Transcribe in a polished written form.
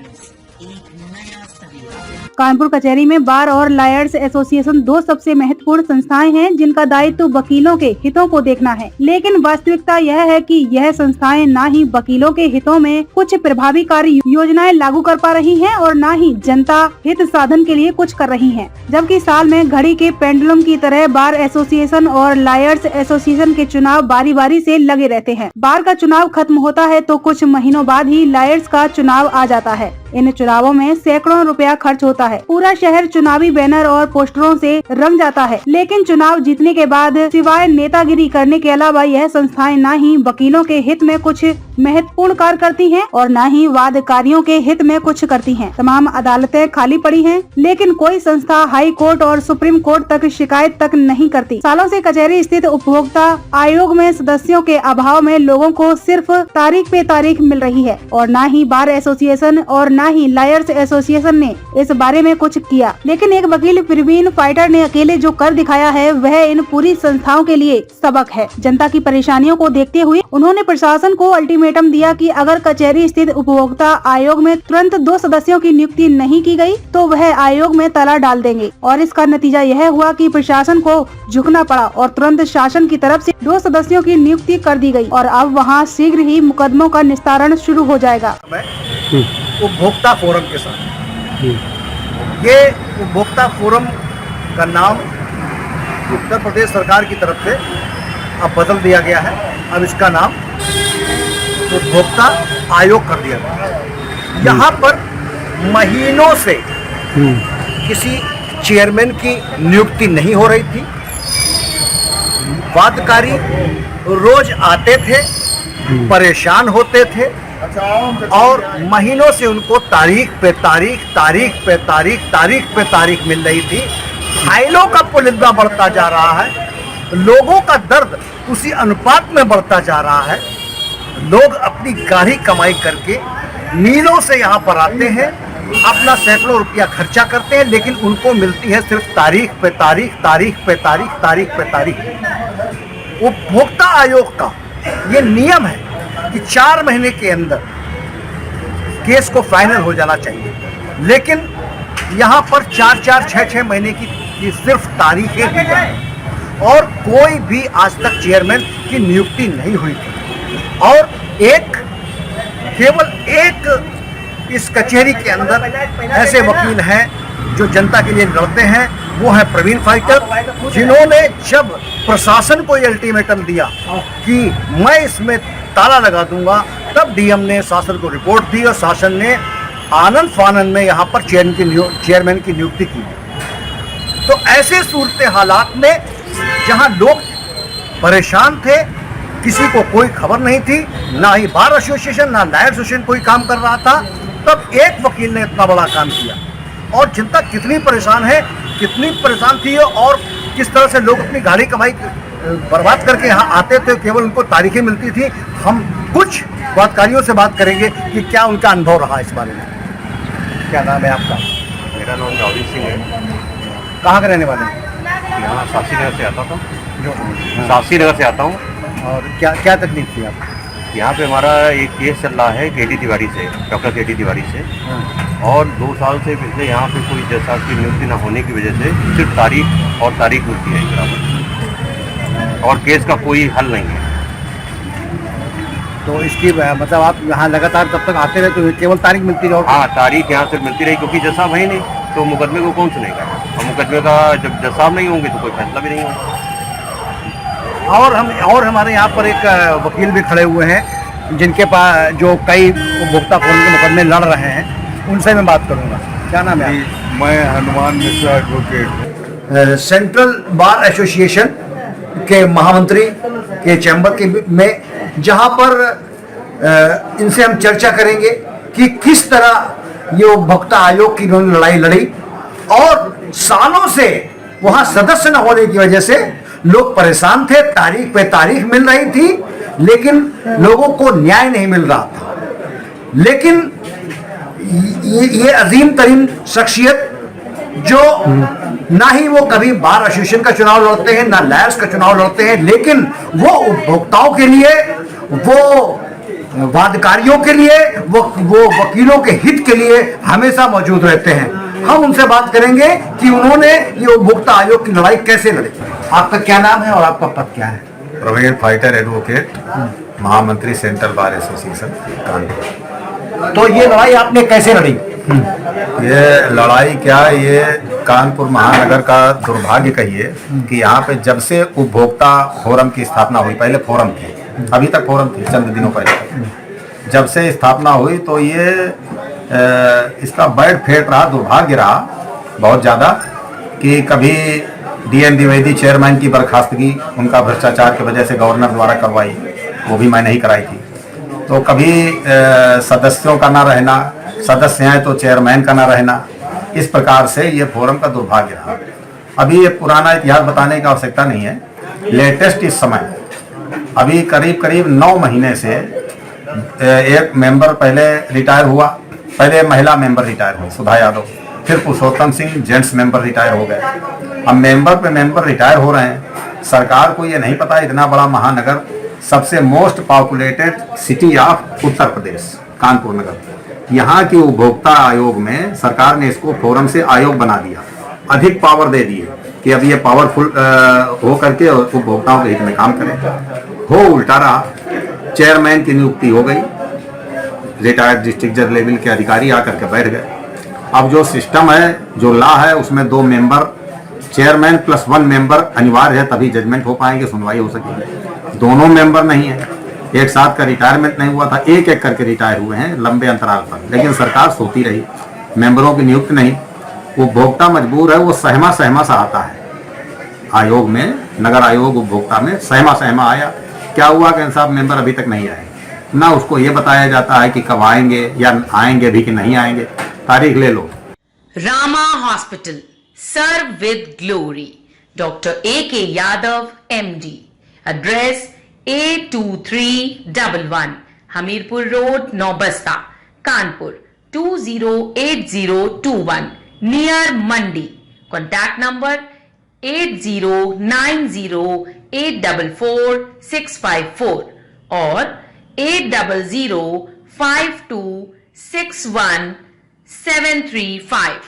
एक नया सवेरा। कानपुर कचहरी में बार और लॉयर्स एसोसिएशन दो सबसे महत्वपूर्ण संस्थाएं हैं जिनका दायित्व वकीलों के हितों को देखना है, लेकिन वास्तविकता यह है कि यह संस्थाएं न ही वकीलों के हितों में कुछ प्रभावी कार्य योजनाएं लागू कर पा रही हैं और न ही जनता हित साधन के लिए कुछ कर रही हैं। जबकि साल में घड़ी के पेंडुलम की तरह बार एसोसिएशन और लॉयर्स एसोसिएशन के चुनाव बारी बारी से लगे रहते हैं। बार का चुनाव खत्म होता है तो कुछ महीनों बाद ही लॉयर्स का चुनाव आ जाता है। इन चुनावों में सैकड़ों रुपया खर्च होता है। पूरा शहर चुनावी बैनर और पोस्टरों से रंग जाता है, लेकिन चुनाव जीतने के बाद सिवाय नेतागिरी करने के अलावा यह संस्थाएं न ही वकीलों के हित में कुछ महत्वपूर्ण कार्य करती हैं और न ही वादकारियों के हित में कुछ करती हैं। तमाम अदालतें खाली पड़ी हैं, लेकिन कोई संस्था हाई कोर्ट और सुप्रीम कोर्ट तक शिकायत तक नहीं करती। सालों से कचहरी स्थित उपभोक्ता आयोग में सदस्यों के अभाव में लोगों को सिर्फ तारीख पे तारीख मिल रही है और न ही बार एसोसिएशन और न ही लॉयर्स एसोसिएशन ने इस बारे में कुछ किया। लेकिन एक वकील प्रवीण फाइटर ने अकेले जो कर दिखाया है वह इन पूरी संस्थाओं के लिए सबक है। जनता की परेशानियों को देखते हुए उन्होंने प्रशासन को अल्टीमेटम दिया कि अगर कचहरी स्थित उपभोक्ता आयोग में तुरंत 2 सदस्यों की नियुक्ति नहीं की गई तो वह आयोग में ताला डाल देंगे। और इसका नतीजा यह हुआ कि प्रशासन को झुकना पड़ा और तुरंत शासन की तरफ से 2 सदस्यों की नियुक्ति कर दी गई और अब वहाँ शीघ्र ही मुकदमों का निस्तारण शुरू हो जाएगा। उपभोक्ता फोरम के साथ ये उपभोक्ता फोरम का नाम उत्तर प्रदेश सरकार की तरफ से अब बदल दिया गया है। अब इसका नाम उपभोक्ता आयोग कर दिया गया। यहाँ पर महीनों से किसी चेयरमैन की नियुक्ति नहीं हो रही थी। वादकारी रोज आते थे, परेशान होते थे और महीनों से उनको तारीख पे तारीख मिल रही थी। फाइलों का पुलिंदा बढ़ता जा रहा है, लोगों का दर्द उसी अनुपात में बढ़ता जा रहा है। लोग अपनी गाढ़ी कमाई करके मीलों से यहाँ पर आते हैं, अपना सैकड़ों रुपया खर्चा करते हैं, लेकिन उनको मिलती है सिर्फ तारीख पे तारीख। उपभोक्ता आयोग का ये नियम है कि 4 महीने के अंदर केस को फाइनल हो जाना चाहिए, लेकिन यहाँ पर 4 6 महीने की सिर्फ तारीखें दी जाए और कोई भी आज तक चेयरमैन की नियुक्ति नहीं हुई थी। और केवल एक इस कचहरी के अंदर ऐसे वकील हैं जो जनता के लिए लड़ते हैं, वो है प्रवीण फाइटर, जिन्होंने जब प्रशासन को ये अल्टीमेटम दिया कि मैं इसमें ताला लगा दूंगा, तब डीएम ने शासन को रिपोर्ट दी और शासन ने आनंद फानन में यहाँ पर चेयरमैन की नियुक्ति की। तो ऐसे सूरत हालात में जहाँ लोग परेशान थे, किसी को कोई खबर नहीं थी, ना ही बार एसोसिएशन ना लॉयर एसोसिएशन कोई काम कर रहा था, तब एक वकील ने इतना बड़ा काम किया। और जनता कितनी परेशान थी और किस तरह से लोग अपनी गाड़ी कमाई बर्बाद करके यहाँ आते थे, केवल उनको तारीखें मिलती थी। हम कुछ वादकारियों से बात करेंगे कि क्या उनका अनुभव रहा इस बारे में। क्या नाम है आपका? मेरा नाम जावली सिंह है। कहाँ के रहने वाले हैं? यहाँ शास्त्री नगर से आता था। शास्त्री नगर से आता हूँ। और क्या तकलीफ थी आपको? यहाँ पे हमारा एक केस चल रहा है केटी तिवारी से, डॉक्टर केटी तिवारी से, और 2 साल से पिछले यहाँ पे कोई जज साहब की नियुक्ति न होने की वजह से सिर्फ तारीख मिलती है बराबर, और केस का कोई हल नहीं है। तो इसकी मतलब आप यहाँ लगातार तब तक आते रहे तो केवल तारीख मिलती रहो? हाँ, तारीख यहाँ से मिलती रही, क्योंकि जज साहब है ही नहीं तो मुकदमे को कौन सुनेगा, और मुकदमे का जब जज साहब नहीं होंगे तो कोई फैसला भी नहीं होगा। और हमारे यहाँ पर एक वकील भी खड़े हुए हैं जिनके पास जो कई उपभोक्ता फोरम के मुकदमे लड़ रहे हैं, उनसे मैं बात करूँगा। क्या नाम है? मैं Hanuman Mishra advocate. Central bar association के महामंत्री के चैम्बर के में, जहाँ पर इनसे हम चर्चा करेंगे कि किस तरह ये उपभोक्ता आयोग की इन्होंने लड़ाई लड़ी और सालों से वहाँ सदस्य न होने की वजह से लोग परेशान थे। तारीख पे तारीख मिल रही थी, लेकिन लोगों को न्याय नहीं मिल रहा था। लेकिन ये अजीम तरीन शख्सियत जो ना ही वो कभी बार एसोसिएशन का चुनाव लड़ते हैं, ना लॉयर्स का चुनाव लड़ते हैं, लेकिन वो उपभोक्ताओं के लिए वो वादकारियों के लिए, वो वकीलों के हित के लिए हमेशा मौजूद रहते हैं। हम उनसे बात करेंगे कि उन्होंने ये उपभोक्ता आयोग की लड़ाई कैसे लड़ी। आपका क्या नाम है और आपका पद क्या है? प्रवीण फाइटर एडवोकेट, महामंत्री सेंट्रल बार एसोसिएशन कानपुर। तो ये लड़ाई आपने कैसे लड़ी? ये लड़ाई क्या, ये कानपुर महानगर का दुर्भाग्य कहिए कि यहाँ पे जब से उपभोक्ता फोरम की स्थापना हुई, पहले फोरम थी, अभी तक फोरम थी चंद दिनों पहले, जब से स्थापना हुई तो ये इसका बैड फेट रहा, दुर्भाग्य रहा बहुत ज़्यादा कि कभी DN द्विवेदी चेयरमैन की बर्खास्तगी उनका भ्रष्टाचार की वजह से गवर्नर द्वारा करवाई, वो भी मैं नहीं कराई थी। तो कभी सदस्यों का ना रहना, सदस्य हैं तो चेयरमैन का ना रहना, इस प्रकार से ये फोरम का दुर्भाग्य रहा। अभी ये पुराना इतिहास बताने की आवश्यकता नहीं है, लेटेस्ट इस समय अभी करीब करीब 9 महीने से एक मेंबर पहले रिटायर हुआ, पहले महिला मेंबर रिटायर हुई सुधा यादव, फिर पुरुषोत्तम सिंह जेंट्स मेंबर रिटायर हो गए। अब मेंबर पे मेंबर रिटायर हो रहे हैं। सरकार को ये नहीं पता इतना बड़ा महानगर, सबसे most populated city of Uttar Pradesh Kanpur नगर, यहाँ की उपभोक्ता आयोग में सरकार ने इसको फोरम से आयोग बना दिया, अधिक पावर दे दिए कि अब ये पावरफुल हो करके उपभोक्ताओं के हित में काम करें। हो उल्टा रहा, चेयरमैन की नियुक्ति हो गई, रिटायर्ड डिस्ट्रिक्ट जज लेवल के अधिकारी आकर के बैठ गए। अब जो सिस्टम है, जो लॉ है, उसमें 2 मेंबर, चेयरमैन प्लस 1 मेंबर अनिवार्य है, तभी जजमेंट हो पाएंगे, सुनवाई हो सकेगी। दोनों मेंबर नहीं है, एक साथ का रिटायरमेंट नहीं हुआ था, एक एक करके रिटायर हुए हैं लंबे अंतराल पर, लेकिन सरकार सोती रही, मेंबरों की नियुक्ति नहीं। उपभोक्ता मजबूर है, वो सहमा सा आता है आयोग में, नगर आयोग उपभोक्ता में सहमा आया। क्या हुआ कि साहब मेंबर अभी तक नहीं आए, ना उसको ये बताया जाता है कि कब आएंगे या आएंगे भी कि नहीं आएंगे, तारीख ले लो। Rama hospital, serve with glory, doctor AK Yadav MD, address A2311 Hamirpur road, Naubasta, Kanpur 208021, near Mandi. Contact number 8090844654 और 8005261735।